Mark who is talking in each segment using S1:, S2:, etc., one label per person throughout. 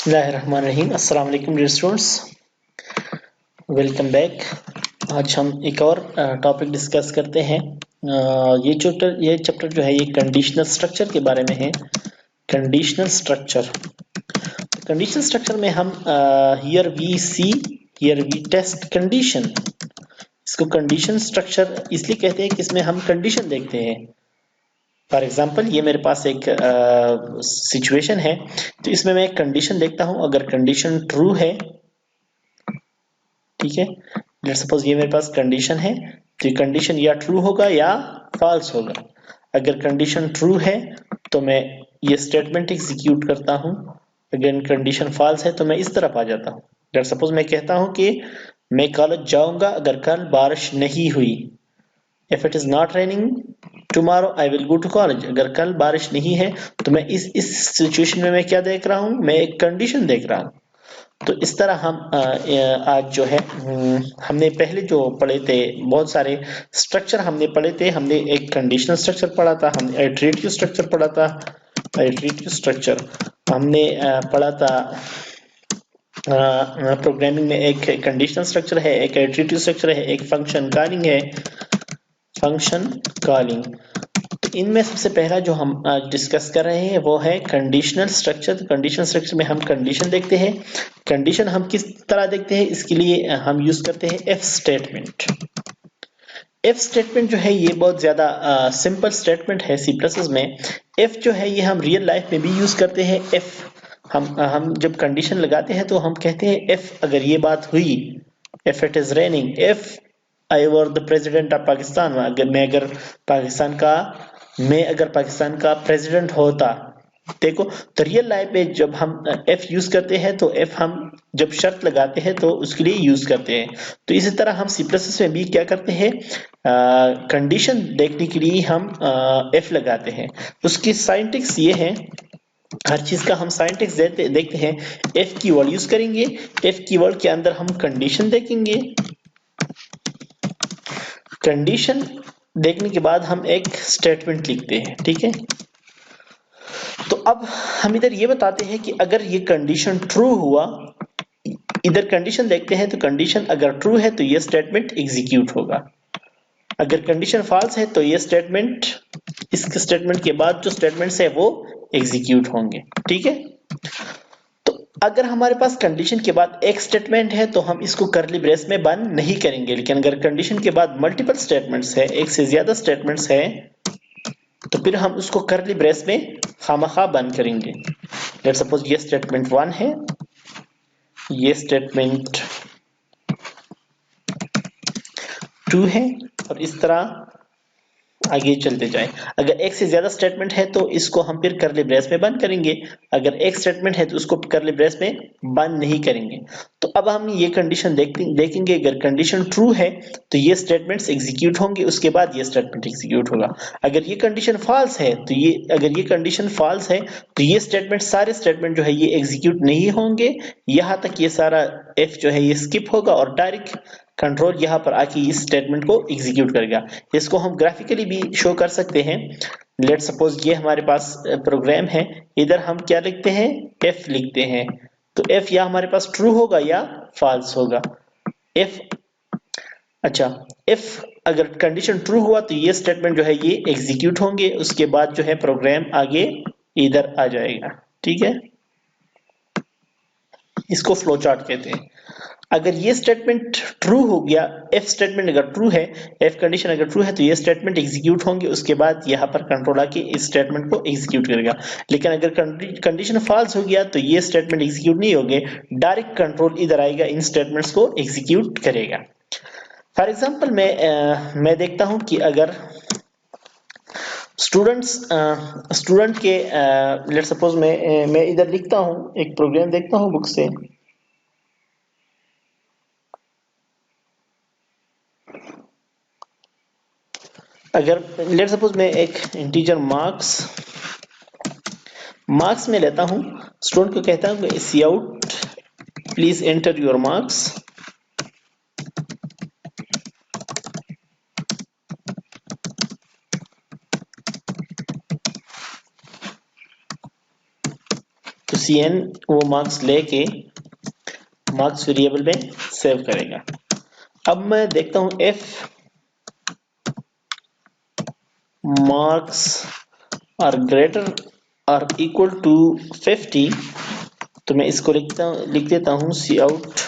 S1: बिस्मिल्लाहिर्रहमानिर्रहीम। अस्सलाम वालेकुम डियर स्टूडेंट्स, वेलकम बैक। आज हम एक और टॉपिक डिस्कस करते हैं। ये चैप्टर जो है ये कंडीशनल स्ट्रक्चर के बारे में है। कंडीशनल स्ट्रक्चर में हम हियर वी टेस्ट कंडीशन। इसको कंडीशन स्ट्रक्चर इसलिए कहते हैं कि इसमें हम कंडीशन देखते हैं। फॉर एग्जाम्पल ये मेरे पास एक सिचुएशन है, तो इसमें मैं एक कंडीशन देखता हूं। अगर कंडीशन ट्रू है, ठीक है, लेट्स सपोज ये मेरे पास कंडीशन है, तो ये कंडीशन या ट्रू होगा या फॉल्स होगा। अगर कंडीशन ट्रू है तो मैं ये स्टेटमेंट एग्जीक्यूट करता हूं। अगर कंडीशन फॉल्स है तो मैं इस तरफ आ जाता हूं। लेट्स सपोज मैं कहता हूं कि मैं कॉलेज जाऊंगा अगर कल बारिश नहीं हुई। If it is not raining tomorrow I will go to college. अगर कल बारिश नहीं है तो मैं इस सिचुएशन में मैं क्या देख रहा हूं, मैं एक कंडीशन देख रहा हूं। तो इस तरह हम आज जो है हमने पहले जो पढ़े थे बहुत सारे स्ट्रक्चर हमने पढ़े थे। हमने एक कंडीशनल स्ट्रक्चर पढ़ा था, हमने इटरेटिव स्ट्रक्चर पढ़ा था। इटरेटिव स्ट्रक्चर हमने पढ़ा था। प्रोग्रामिंग में एक कंडीशनल स्ट्रक्चर है, एक इटरेटिव स्ट्रक्चर है, एक फंक्शन कॉलिंग है, फंक्शन कॉलिंग। तो इनमें सबसे पहला जो हम आज डिस्कस कर रहे हैं वो है कंडीशनल स्ट्रक्चर। तो कंडीशनल स्ट्रक्चर में हम कंडीशन देखते हैं। कंडीशन हम किस तरह देखते हैं, इसके लिए हम यूज करते हैं एफ स्टेटमेंट। एफ स्टेटमेंट जो है ये बहुत ज्यादा सिंपल स्टेटमेंट है सी प्लस में। एफ जो है ये हम रियल लाइफ में भी यूज करते हैं। एफ हम जब कंडीशन लगाते हैं तो हम कहते हैं एफ अगर ये बात हुई, if it is raining, if I were the president of Pakistan, अगर पाकिस्तान का प्रेसिडेंट होता। देखो, तो रियल लाइफ में जब हम एफ यूज करते हैं तो एफ हम जब शर्त लगाते हैं तो उसके लिए यूज करते हैं। तो इसी तरह हम सी प्लस में भी क्या करते हैं, कंडीशन देखने के लिए हम एफ लगाते हैं। उसकी साइंटिक्स ये है, हर चीज का हम साइंटिक्स देखते हैं। एफ की वर्ड यूज करेंगे, एफ की वर्ड के अंदर हम कंडीशन देखेंगे। कंडीशन देखने के बाद हम एक स्टेटमेंट लिखते हैं, ठीक है। तो अब हम इधर ये बताते हैं कि अगर ये कंडीशन ट्रू हुआ, इधर कंडीशन देखते हैं तो कंडीशन अगर ट्रू है तो ये स्टेटमेंट एग्जीक्यूट होगा। अगर कंडीशन फॉल्स है तो ये स्टेटमेंट, इस स्टेटमेंट के बाद जो स्टेटमेंट्स है वो एग्जीक्यूट होंगे, ठीक है। तो अगर हमारे पास कंडीशन के बाद एक स्टेटमेंट है तो हम इसको करली ब्रेस में बंद नहीं करेंगे। लेकिन अगर कंडीशन के बाद मल्टीपल स्टेटमेंट्स है, एक से ज्यादा स्टेटमेंट्स है, तो फिर हम उसको करली ब्रेस में खामखा बंद करेंगे। लेट्स सपोज ये स्टेटमेंट 1 है, ये स्टेटमेंट 2 है, और इस तरह आगे चलते जाएं। अगर एक से ज्यादा स्टेटमेंट है तो इसको हम फिर करली ब्रेस में बंद करेंगे। अगर एक स्टेटमेंट है तो उसको करली ब्रेस में बंद नहीं करेंगे। तो अब हम ये कंडीशन देखेंगे। अगर कंडीशन ट्रू है तो ये स्टेटमेंट्स एग्जीक्यूट होंगे, उसके बाद ये स्टेटमेंट एग्जीक्यूट होगा। अगर ये कंडीशन फॉल्स है तो अगर ये कंडीशन फॉल्स है तो ये स्टेटमेंट, सारे स्टेटमेंट जो है ये एग्जीक्यूट नहीं होंगे। यहां तक ये सारा एफ जो है ये स्किप होगा और डायरेक्ट कंट्रोल यहां पर आके इस स्टेटमेंट को एग्जीक्यूट करेगा। इसको हम ग्राफिकली भी शो कर सकते हैं। लेट सपोज ये हमारे पास प्रोग्राम है, इधर हम क्या लिखते हैं, एफ लिखते हैं। तो एफ या हमारे पास ट्रू होगा या फॉल्स होगा। एफ, अच्छा, एफ अगर कंडीशन ट्रू हुआ तो ये स्टेटमेंट जो है ये एग्जीक्यूट होंगे, उसके बाद जो है प्रोग्राम आगे इधर आ जाएगा, ठीक है। इसको फ्लो चार्ट कहते हैं। अगर ये स्टेटमेंट ट्रू हो गया, एफ स्टेटमेंट अगर ट्रू है, एफ कंडीशन अगर ट्रू है तो ये स्टेटमेंट एग्जीक्यूट होंगे, उसके बाद यहाँ पर कंट्रोल आके इस स्टेटमेंट को एग्जीक्यूट करेगा। लेकिन अगर कंडीशन फॉल्स हो गया तो ये स्टेटमेंट एग्जीक्यूट नहीं होंगे, डायरेक्ट कंट्रोल इधर आएगा, इन स्टेटमेंट्स को एग्जीक्यूट करेगा। फॉर एग्जाम्पल मैं देखता हूं कि अगर स्टूडेंट के लेट सपोज मैं इधर लिखता हूं, एक प्रोग्राम देखता हूं बुक से। अगर लेट सपोज मैं एक इंटीजर मार्क्स में लेता हूं, स्टूडेंट को कहता हूं कि C out please enter your marks. तो cn वो मार्क्स लेके मार्क्स वेरिएबल में सेव करेगा। अब मैं देखता हूं f marks are greater or equal to 50, तो मैं इसको लिख देता हूं C out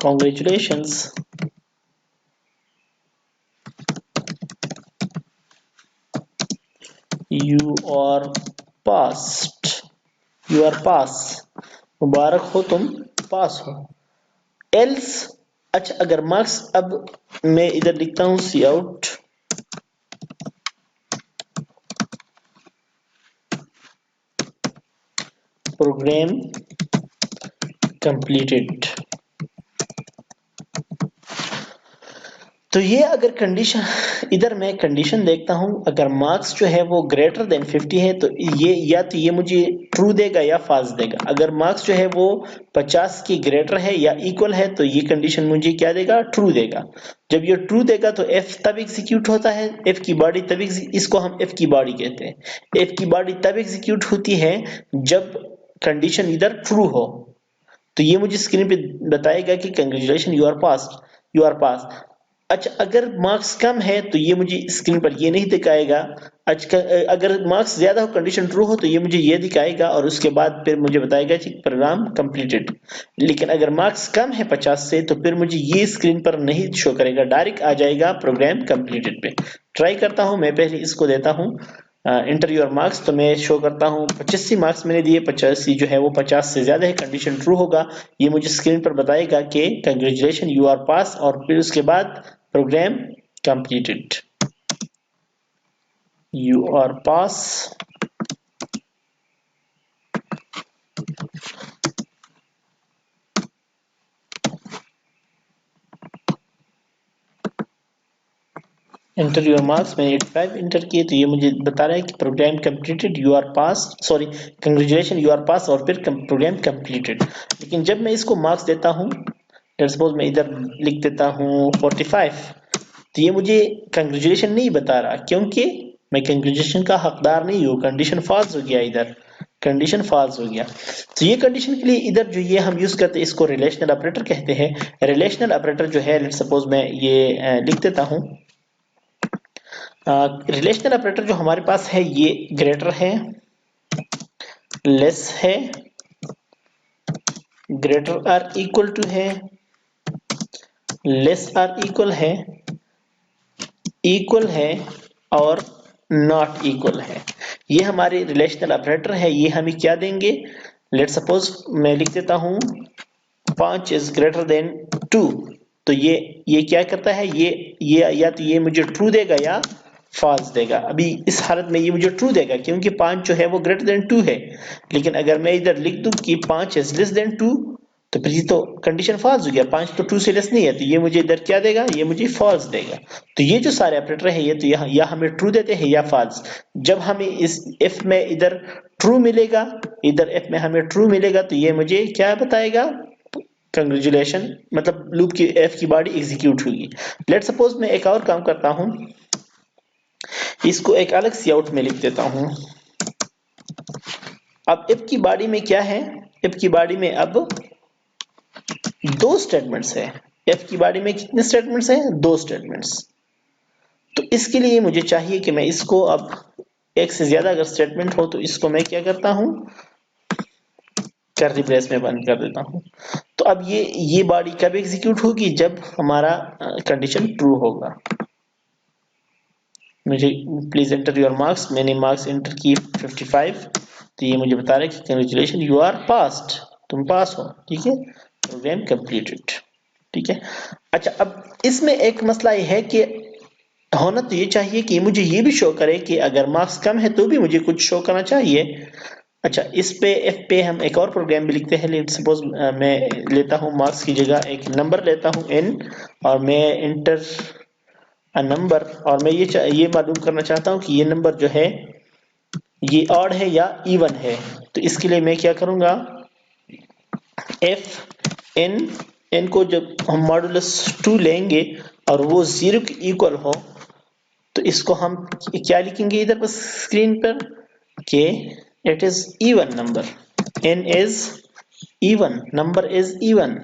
S1: congratulations you are passed, you are pass, मुबारक हो तुम पास हो। एल्स, अच्छा अगर मार्क्स, अब मैं इधर लिखता हूं सी आउट प्रोग्राम कंप्लीटेड। तो ये अगर कंडीशन, इधर मैं कंडीशन देखता हूं, अगर मार्क्स जो है वो ग्रेटर देन 50 है तो ये या तो ये मुझे ट्रू देगा या फॉल्स देगा। अगर मार्क्स जो है वो 50 की ग्रेटर है या इक्वल है तो ये कंडीशन मुझे क्या देगा, ट्रू देगा। जब ये ट्रू देगा तो एफ तब एग्जीक्यूट होता है, एफ की बॉडी तब, इसको हम एफ की बॉडी कहते हैं। एफ की बॉडी तब एग्जीक्यूट होती है जब कंडीशन इधर ट्रू हो। तो ये मुझे स्क्रीन पे बताएगा कि congratulation you are pass, you are pass. अच्छा अगर मार्क्स कम है तो ये मुझे स्क्रीन पर ये नहीं दिखाएगा। अच्छा अगर मार्क्स ज्यादा हो, कंडीशन ट्रू हो, तो ये मुझे ये दिखाएगा और उसके बाद फिर मुझे बताएगा कि प्रोग्राम कंप्लीटेड। लेकिन अगर मार्क्स कम है 50 से तो फिर मुझे ये स्क्रीन पर नहीं शो करेगा, डायरेक्ट आ जाएगा प्रोग्राम कंप्लीटेड पे। ट्राई करता हूं, मैं पहले इसको देता हूं इंटर योर मार्क्स, तो मैं शो करता हूँ 85 मार्क्स मैंने दिए, 85 जो है वो 50 से ज्यादा है, कंडीशन ट्रू होगा। ये मुझे स्क्रीन पर बताएगा कि कंग्रेचुलेशन यू आर पास, और फिर उसके बाद program completed, you are pass. Enter your marks मैंने 85 इंटर किए तो ये मुझे बता रहा है कि program completed, you are pass, sorry congratulation you are pass, और फिर प्रोग्राम कंप्लीटेड। लेकिन जब मैं इसको मार्क्स देता हूँ, लेट्स सपोज मैं इधर लिख देता हूँ 45, तो ये मुझे कंग्रेचुलेशन नहीं बता रहा, क्योंकि मैं कंग्रेचुलेशन का हकदार नहीं हूँ। कंडीशन फॉल्स हो गया, इधर कंडीशन फॉल्स हो गया। तो ये कंडीशन के लिए इधर जो ये हम यूज करते हैं, इसको रिलेशनल ऑपरेटर कहते हैं। रिलेशनल ऑपरेटर जो है, लेट्स सपोज मैं ये लिख देता हूँ, रिलेशनल ऑपरेटर जो हमारे पास है ये ग्रेटर है, लेस है, ग्रेटर आर इक्वल टू है, लेस आर इक्वल है और नॉट इक्वल है। ये हमारे रिलेशनल ऑपरेटर है। ये हमें क्या देंगे, लेट सपोज मैं लिख देता हूं 5 इज ग्रेटर देन 2, तो ये क्या करता है, ये या तो ये मुझे ट्रू देगा या फॉल्स देगा। अभी इस हालत में ये मुझे ट्रू देगा क्योंकि 5 जो है वो ग्रेटर देन 2 है। लेकिन अगर मैं इधर लिख दूं कि 5 इज लेस देन 2, तो फिर ये तो कंडीशन फॉल्स हो गया, 5 तो 2 से लेस नहीं है, तो ये मुझे इधर क्या देगा, ये मुझे फॉल्स देगा। तो ये जो सारे ऑपरेटर है, ये तो यहाँ या हमें ट्रू देते हैं या फॉल्स। जब हमें इस इफ में इधर ट्रू मिलेगा, इधर इफ में हमें ट्रू मिलेगा, तो ये मुझे क्या बताएगा, कंग्रेचुलेशन, मतलब लूप की एफ की बॉडी एग्जीक्यूट होगी। लेट सपोज मैं एक और काम करता हूं, इसको एक अलग सी आउट में लिख देता हूं। अब इफ की बॉडी में क्या है, इफ की बॉडी में अब 2 स्टेटमेंट्स है। एफ की बॉडी में कितने स्टेटमेंट्स हैं, 2 स्टेटमेंट्स। तो इसके लिए मुझे चाहिए कि मैं इसको, अब एक से ज्यादा अगर स्टेटमेंट हो तो इसको मैं क्या करता हूं, कर्ली ब्रेस में बंद कर देता हूं। तो अब ये बॉडी कब एग्जीक्यूट होगी, जब हमारा कंडीशन ट्रू होगा। मुझे प्लीज एंटर योर मार्क्स, मैंने मार्क्स एंटर की 55, तो ये मुझे बता रहा है कि कंग्रेचुलेशन यू आर पास्ड, तुम पास हो, ठीक है, प्रोग्राम कंप्लीटेड, ठीक है। अच्छा अब इसमें एक मसला ये है कि होना तो ये चाहिए कि मुझे ये भी शो करे कि अगर मार्क्स कम है तो भी मुझे कुछ शो करना चाहिए। अच्छा इस पे एफ पे हम एक और प्रोग्राम भी लिखते हैं। लेट सपोज मैं लेता हूँ मार्क्स की जगह एक नंबर लेता हूँ n, और मैं इंटर अ नंबर, और मैं ये मालूम करना चाहता हूँ कि ये नंबर जो है ये ऑड है या इवन है। तो इसके लिए मैं क्या करूंगा, एफ एन को जब हम मॉडुलस 2 लेंगे और वो 0 के इक्वल हो, तो इसको हम क्या लिखेंगे इधर बस स्क्रीन पर, के It is even number. N is even. Number is even.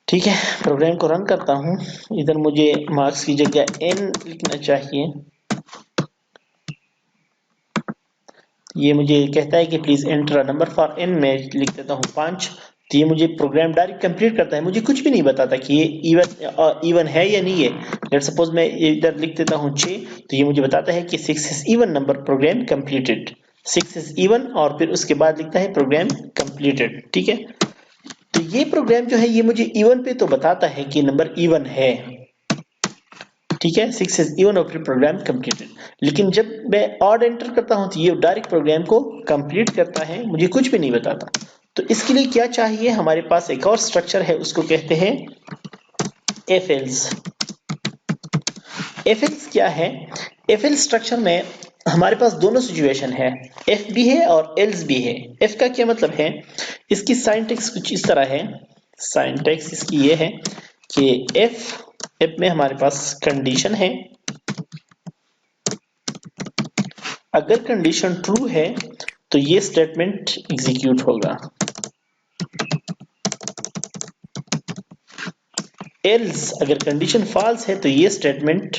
S1: ठीक है, प्रोग्राम को रन करता हूँ। इधर मुझे मार्क्स की जगह n लिखना चाहिए। ये मुझे कहता है कि please enter a number for n, में लिख देता हूँ 5। तो ये मुझे प्रोग्राम डायरेक्ट कंप्लीट करता है, मुझे कुछ भी नहीं बताता कि ये इवन है या नहीं है। लेट सपोज मैं इधर लिख देता हूँ 6, तो ये मुझे बताता है कि 6 is even number, program completed. 6 is even और फिर उसके बाद लिखता है प्रोग्राम कंप्लीटेड। ठीक है, तो ये प्रोग्राम जो है ये मुझे इवन पे तो बताता है कि नंबर इवन है। ठीक है, 6 इज इवन और फिर प्रोग्राम कंप्लीटेड। लेकिन जब मैं ऑड एंटर करता हूं तो ये डायरेक्ट प्रोग्राम को कंप्लीट करता है, मुझे कुछ भी नहीं बताता। तो इसके लिए क्या चाहिए, हमारे पास एक और स्ट्रक्चर है, उसको कहते हैं एफ एल्स। एफ एल्स क्या है? एफ एल स्ट्रक्चर में हमारे पास दोनों सिचुएशन है, एफ भी है और एल्स भी है। एफ का क्या मतलब है, इसकी साइंटेक्स कुछ इस तरह है। साइंटेक्स इसकी ये है कि एफ में हमारे पास कंडीशन है, अगर कंडीशन ट्रू है तो ये स्टेटमेंट एग्जीक्यूट होगा, एल्स अगर कंडीशन फॉल्स है तो ये स्टेटमेंट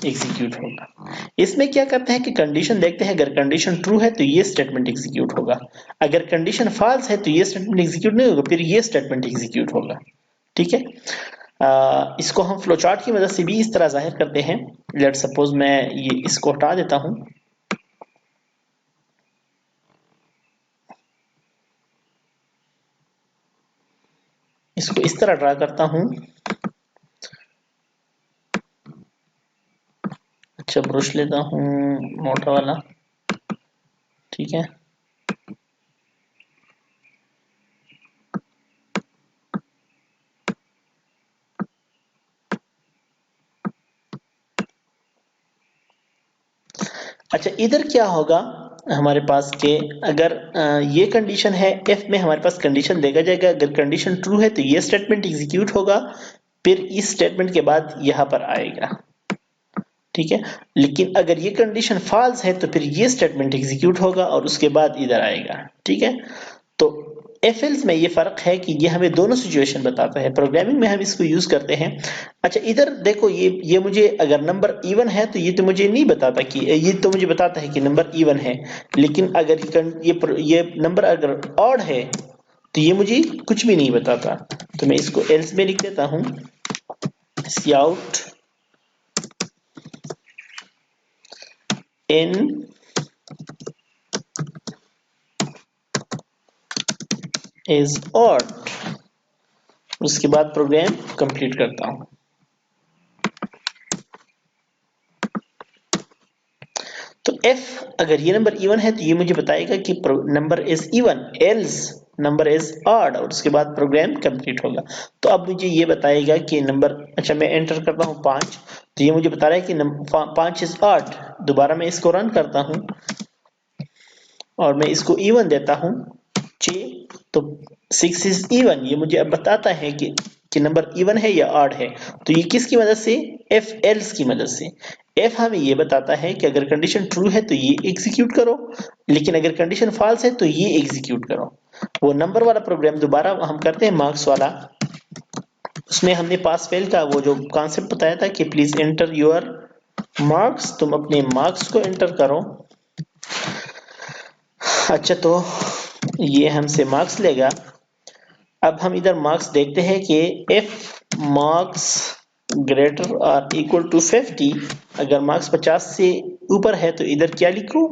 S1: एग्जीक्यूट होगा। इसमें क्या करते हैं कि कंडीशन देखते हैं, अगर कंडीशन ट्रू है तो ये स्टेटमेंट एग्जीक्यूट होगा, अगर कंडीशन फॉल्स है तो ये स्टेटमेंट एग्जीक्यूट नहीं होगा, फिर ये स्टेटमेंट एग्जीक्यूट होगा। ठीक है, इसको हम फ्लो चार्ट की मदद से भी इस तरह जाहिर करते हैं। लेट सपोज मैं ये इसको हटा देता हूं, इसको इस तरह ड्रा करता हूं। अच्छा, ब्रश लेता हूं मोटा वाला। ठीक है, अच्छा इधर क्या होगा हमारे पास के, अगर ये कंडीशन है एफ में, हमारे पास कंडीशन देखा जाएगा, अगर कंडीशन ट्रू है तो ये स्टेटमेंट एग्जीक्यूट होगा, फिर इस स्टेटमेंट के बाद यहां पर आएगा। ठीक है, लेकिन अगर ये कंडीशन फॉल्स है तो फिर ये स्टेटमेंट एग्जीक्यूट होगा और उसके बाद इधर आएगा। ठीक है, तो एफएल्स में ये फर्क है कि ये हमें दोनों सिचुएशन बताता है, प्रोग्रामिंग में हम इसको यूज करते हैं। अच्छा इधर देखो, ये मुझे अगर नंबर इवन है तो ये तो मुझे नहीं बताता कि, ये तो मुझे बताता है कि नंबर इवन है, लेकिन अगर ये नंबर अगर ऑड है तो ये मुझे कुछ भी नहीं बताता। तो मैं इसको एल्स में लिख देता हूं, काउट इन इज ऑड, उसके बाद प्रोग्राम कंप्लीट करता हूं। तो f अगर ये नंबर इवन है तो ये मुझे बताएगा कि number is even, else number is odd, और उसके बाद प्रोग्राम कंप्लीट होगा। तो अब मुझे ये बताएगा कि नंबर, अच्छा मैं एंटर करता हूं 5, तो ये मुझे बता रहा है कि 5 इज ऑड। दोबारा मैं इसको रन करता हूं और मैं इसको इवन देता हूं 6, तो 6 इज इवन, ये मुझे अब बताता है कि नंबर इवन है या ऑड है। तो ये किसकी मदद से, एफ एल्स की मदद से। एफ हमें ये बताता है कि अगर कंडीशन ट्रू है तो ये एग्जीक्यूट करो, लेकिन अगर कंडीशन फॉल्स है तो ये एग्जीक्यूट करो। वो नंबर वाला प्रोग्राम दोबारा हम करते हैं, मार्क्स वाला, उसमें हमने पास फेल का वो जो कॉन्सेप्ट बताया था कि प्लीज एंटर योर मार्क्स, तुम अपने मार्क्स को एंटर करो। अच्छा, तो ये हमसे मार्क्स लेगा। अब हम इधर मार्क्स देखते हैं कि if मार्क्स ग्रेटर और इक्वल टू 50, अगर मार्क्स 50 से ऊपर है तो इधर क्या लिखो,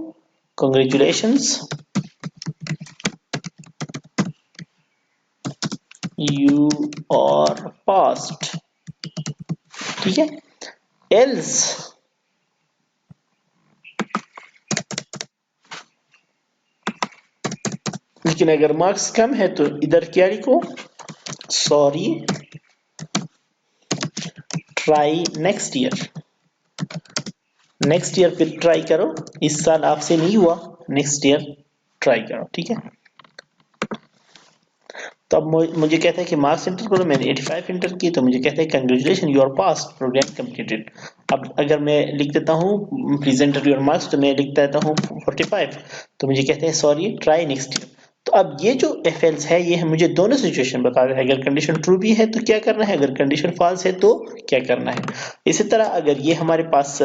S1: कांग्रेचुलेशंस यू आर पास्ड। ठीक है, एल्स लेकिन अगर मार्क्स कम है तो इधर क्या लिखो, sorry try next year. Next year फिर ट्राई करो, इस साल आपसे नहीं हुआ, नेक्स्ट ईयर ट्राई करो, ठीक है। तो अब मुझे कहता है कि मार्क्स इंटर करो, मैंने 85 इंटर की, तो मुझे कहता है congratulation you are pass, program completed. अब अगर मैं लिख देता हूँ प्लीज एंटर योर मार्क्स, तो मैं लिख देता हूँ 45, तो मुझे कहते हैं सॉरी ट्राई नेक्स्ट ईयर। तो अब ये जो एफ एल्स है ये मुझे दोनों सिचुएशन बता रहा है, अगर कंडीशन ट्रू भी है तो क्या करना है, अगर कंडीशन फॉल्स है तो क्या करना है। इसी तरह अगर ये हमारे पास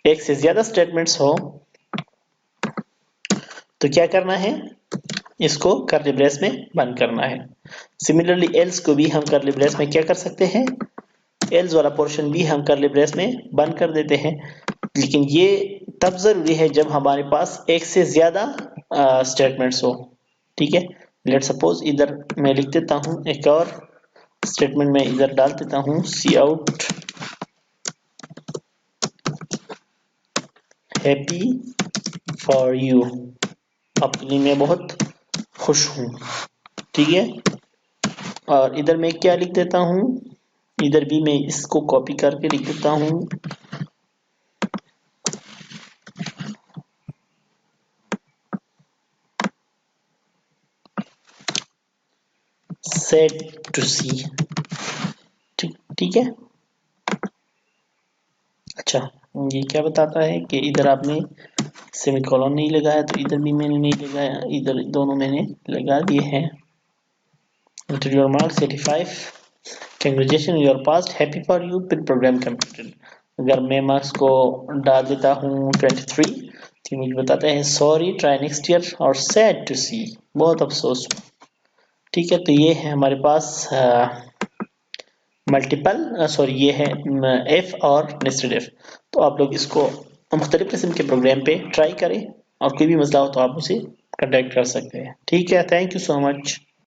S1: एक से ज्यादा स्टेटमेंट्स हो तो क्या करना है, इसको कर्ली ब्रेस में बंद करना है। सिमिलरली एल्स को भी हम कर्ली ब्रेस में क्या कर सकते हैं, एल्स वाला पोर्शन भी हम कर्ली ब्रेस में बंद कर देते हैं, लेकिन ये तब जरूरी है जब हमारे पास एक से ज्यादा स्टेटमेंट्स हो, ठीक है। लेट सपोज इधर मैं लिख देता हूं एक और स्टेटमेंट में इधर डाल देता हूं C out happy for you, आपके लिए मैं बहुत खुश हूं, ठीक है। और इधर मैं क्या लिख देता हूं, इधर भी मैं इसको कॉपी करके लिख देता हूं सेड टू सी, ठीक है। अच्छा, ये क्या बताता है कि इधर आपने सेमीकोलन नहीं लगाया, तो इधर भी मैंने नहीं लगाया, इधर दोनों मैंने लगा दिए हैं। Enter your marks 85, congratulations you are passed, happy for you, फिर प्रोग्राम कंप्लीटेड। अगर मैं मार्क्स को डाल देता हूँ 23, तो मुझे बताता है सॉरी ट्राई नेक्स्ट ईयर और सैड टू सी, बहुत अफसोस, ठीक है। तो ये है हमारे पास मल्टीपल सॉरी ये है एफ और नेस्टेड एफ। तो आप लोग इसको मुख्तलिफ किस्म के प्रोग्राम पे ट्राई करें, और कोई भी मसला हो तो आप उसे कॉन्टेक्ट कर सकते हैं, ठीक है। Thank you so much.